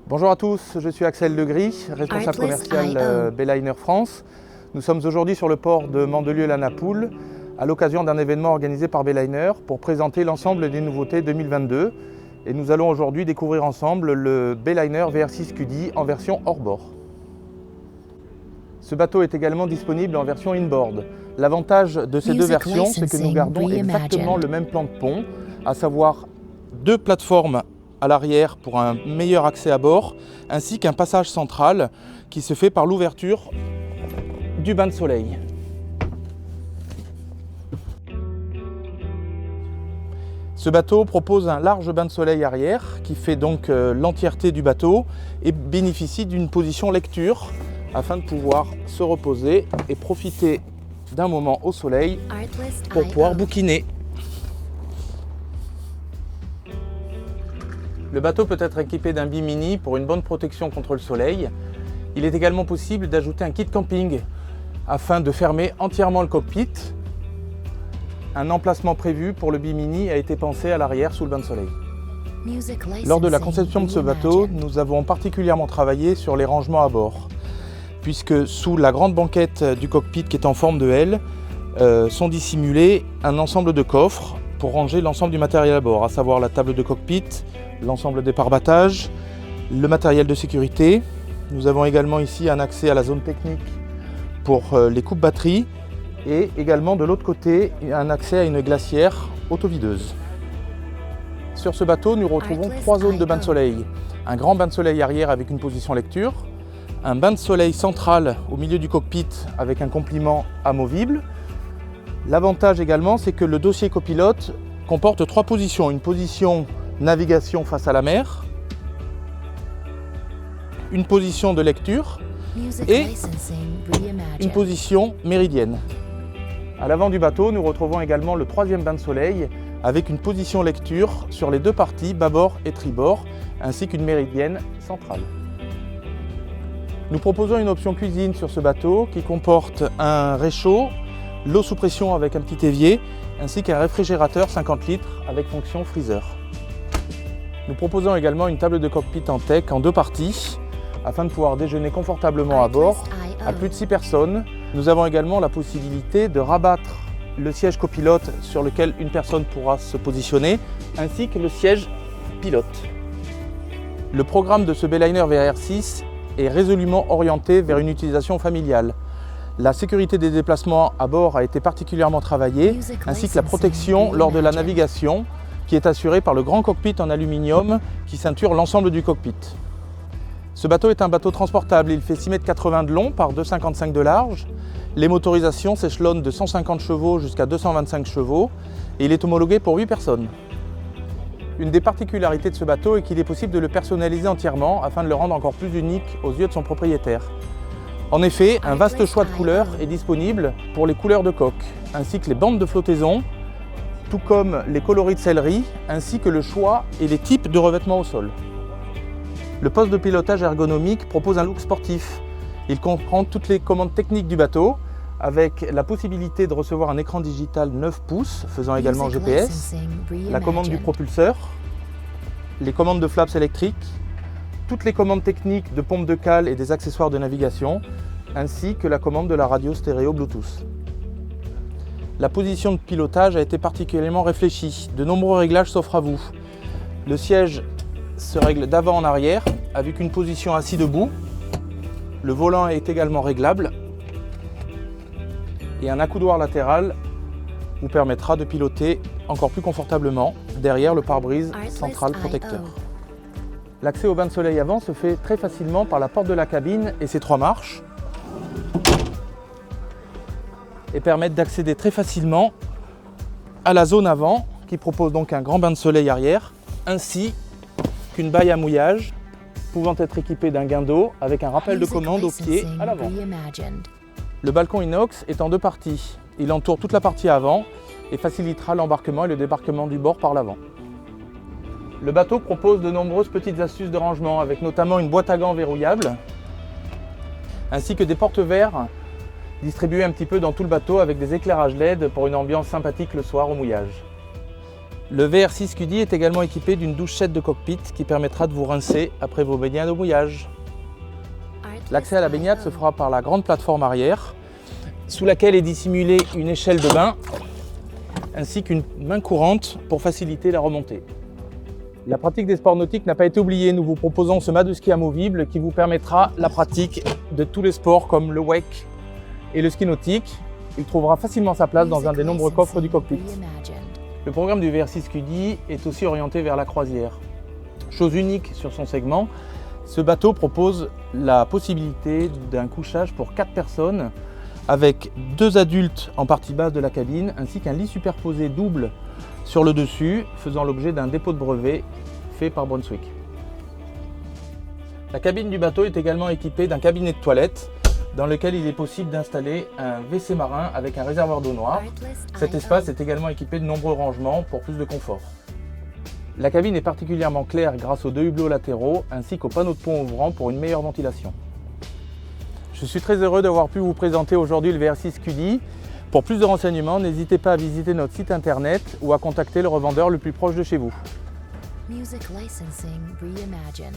Bonjour à tous, je suis Axel Legris, responsable commercial Bayliner France. Nous sommes aujourd'hui sur le port de Mandelieu-la-Napoule à l'occasion d'un événement organisé par Bayliner pour présenter l'ensemble des nouveautés 2022. Et nous allons aujourd'hui découvrir ensemble le Bayliner VR6 QD en version hors-bord. Ce bateau est également disponible en version inboard. L'avantage de ces deux versions, c'est que nous gardons exactement le même plan de pont, à savoir deux plateformes à l'arrière pour un meilleur accès à bord, ainsi qu'un passage central qui se fait par l'ouverture du bain de soleil. Ce bateau propose un large bain de soleil arrière qui fait donc l'entièreté du bateau et bénéficie d'une position lecture afin de pouvoir se reposer et profiter d'un moment au soleil pour pouvoir bouquiner. Le bateau peut être équipé d'un bimini pour une bonne protection contre le soleil. Il est également possible d'ajouter un kit camping afin de fermer entièrement le cockpit. Un emplacement prévu pour le bimini a été pensé à l'arrière sous le bain de soleil. Lors de la conception de ce bateau, nous avons particulièrement travaillé sur les rangements à bord, puisque sous la grande banquette du cockpit qui est en forme de L, sont dissimulés un ensemble de coffres pour ranger l'ensemble du matériel à bord, à savoir la table de cockpit, l'ensemble des pare-battages, le matériel de sécurité. Nous avons également ici un accès à la zone technique pour les coupes batteries et également de l'autre côté un accès à une glacière autovideuse. Sur ce bateau, nous retrouvons trois zones de bain de soleil. Un grand bain de soleil arrière avec une position lecture, un bain de soleil central au milieu du cockpit avec un compartiment amovible. L'avantage également, c'est que le dossier copilote comporte trois positions. Une position navigation face à la mer, une position de lecture et une position méridienne. À l'avant du bateau, nous retrouvons également le troisième bain de soleil avec une position lecture sur les deux parties, bâbord et tribord, ainsi qu'une méridienne centrale. Nous proposons une option cuisine sur ce bateau qui comporte un réchaud, l'eau sous pression avec un petit évier, ainsi qu'un réfrigérateur 50 litres avec fonction freezer. Nous proposons également une table de cockpit en tech en deux parties, afin de pouvoir déjeuner confortablement à bord à plus de 6 personnes. Nous avons également la possibilité de rabattre le siège copilote sur lequel une personne pourra se positionner, ainsi que le siège pilote. Le programme de ce Bayliner VR6 est résolument orienté vers une utilisation familiale. La sécurité des déplacements à bord a été particulièrement travaillée, ainsi que la protection lors de la navigation, qui est assurée par le grand cockpit en aluminium qui ceinture l'ensemble du cockpit. Ce bateau est un bateau transportable, il fait 6,80 m de long par 2,55 m de large. Les motorisations s'échelonnent de 150 chevaux jusqu'à 225 chevaux et il est homologué pour 8 personnes. Une des particularités de ce bateau est qu'il est possible de le personnaliser entièrement afin de le rendre encore plus unique aux yeux de son propriétaire. En effet, un vaste choix de couleurs est disponible pour les couleurs de coque, ainsi que les bandes de flottaison, tout comme les coloris de sellerie, ainsi que le choix et les types de revêtements au sol. Le poste de pilotage ergonomique propose un look sportif. Il comprend toutes les commandes techniques du bateau, avec la possibilité de recevoir un écran digital 9 pouces, faisant également GPS, la commande du propulseur, les commandes de flaps électriques, toutes les commandes techniques de pompe de cale et des accessoires de navigation, ainsi que la commande de la radio stéréo Bluetooth. La position de pilotage a été particulièrement réfléchie. De nombreux réglages s'offrent à vous. Le siège se règle d'avant en arrière avec une position assis debout. Le volant est également réglable et un accoudoir latéral vous permettra de piloter encore plus confortablement derrière le pare-brise central protecteur. L'accès au bain de soleil avant se fait très facilement par la porte de la cabine et ses trois marches et permettent d'accéder très facilement à la zone avant qui propose donc un grand bain de soleil arrière ainsi qu'une baille à mouillage pouvant être équipée d'un guindeau avec un rappel de commande au pied à l'avant. Le balcon inox est en deux parties. Il entoure toute la partie avant et facilitera l'embarquement et le débarquement du bord par l'avant. Le bateau propose de nombreuses petites astuces de rangement avec notamment une boîte à gants verrouillable ainsi que des porte-verres distribués un petit peu dans tout le bateau avec des éclairages LED pour une ambiance sympathique le soir au mouillage. Le VR6 QD est également équipé d'une douchette de cockpit qui permettra de vous rincer après vos baignades au mouillage. L'accès à la baignade se fera par la grande plateforme arrière, sous laquelle est dissimulée une échelle de bain ainsi qu'une main courante pour faciliter la remontée. La pratique des sports nautiques n'a pas été oubliée. Nous vous proposons ce mât de ski amovible qui vous permettra la pratique de tous les sports comme le wake et le ski nautique. Il trouvera facilement sa place dans un des nombreux coffres du cockpit. Le programme du VR6 QD est aussi orienté vers la croisière. Chose unique sur son segment, ce bateau propose la possibilité d'un couchage pour 4 personnes avec 2 adultes en partie basse de la cabine ainsi qu'un lit superposé double sur le dessus faisant l'objet d'un dépôt de brevet fait par Brunswick. La cabine du bateau est également équipée d'un cabinet de toilette dans lequel il est possible d'installer un WC marin avec un réservoir d'eau noire. Cet espace est également équipé de nombreux rangements pour plus de confort. La cabine est particulièrement claire grâce aux 2 hublots latéraux ainsi qu'aux panneaux de pont ouvrants pour une meilleure ventilation. Je suis très heureux d'avoir pu vous présenter aujourd'hui le VR6 QD. Pour plus de renseignements, n'hésitez pas à visiter notre site internet ou à contacter le revendeur le plus proche de chez vous. Music licensing reimagined.